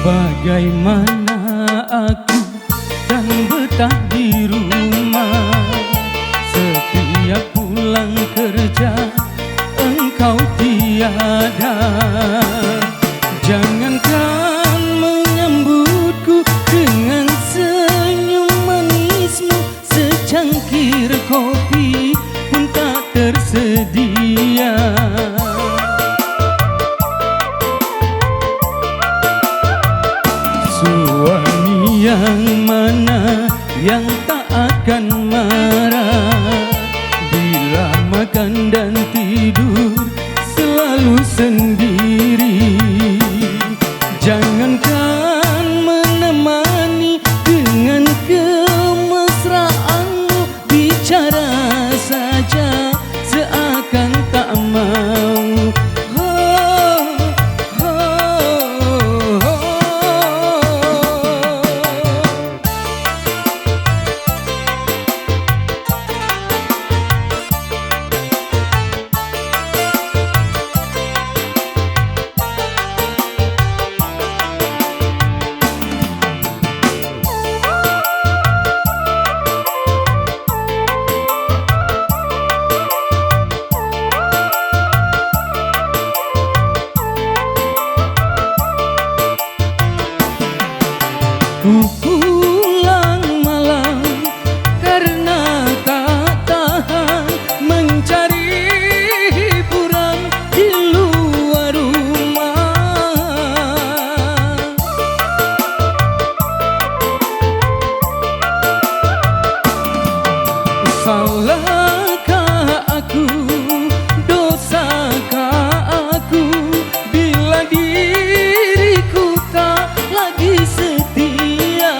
Bagaimana aku kan betah di rumah, setiap pulang kerja engkau tiada. Jangankan menyambutku dengan senyum manismu, secangkir kopi pun tak tersedia. Suami yang mana yang tak akan marah bila makan dan tidur selalu sendiri. Jangankan menemani dengan kemesraanmu, bicara saja seakan tak mau. Ku pulang malam karena tak tahan mencari hiburan di luar rumah. Salahkah aku, dosakah aku bila diriku tak lagi setia?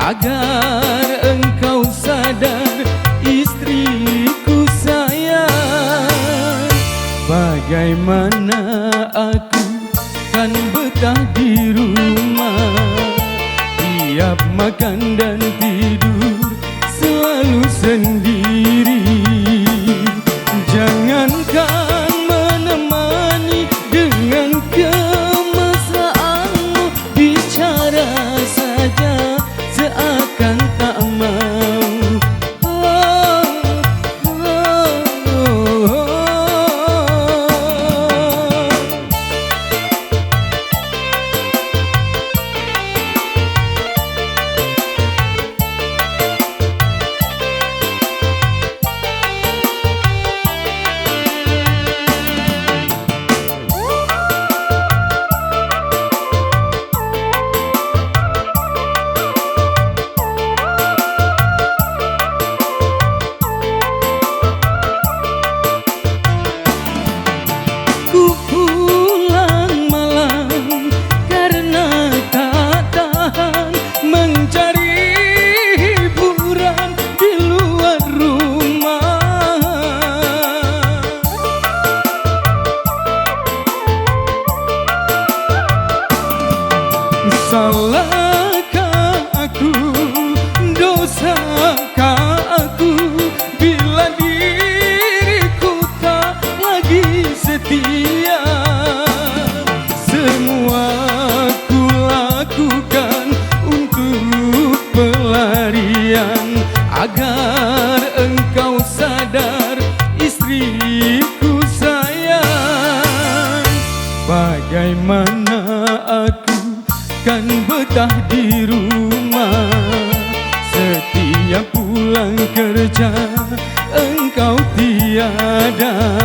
Agar engkau sadar, istriku sayang. Bagaimana aku kan betah di rumah, tiap makan dan tidur selalu sendiri. Jangankan menemani dengan kemesraanmu, bicara saja seakan tak mau. Ku pulang malam karena tak tahan mencari hiburan di luar rumah. Salahkah aku, dosakah aku bila diriku tak lagi setia? Semua ku lakukan untuk pelarian, agar engkau sadar, istriku sayang. Bagaimana aku kan betah di rumah, setiap pulang kerja engkau tiada.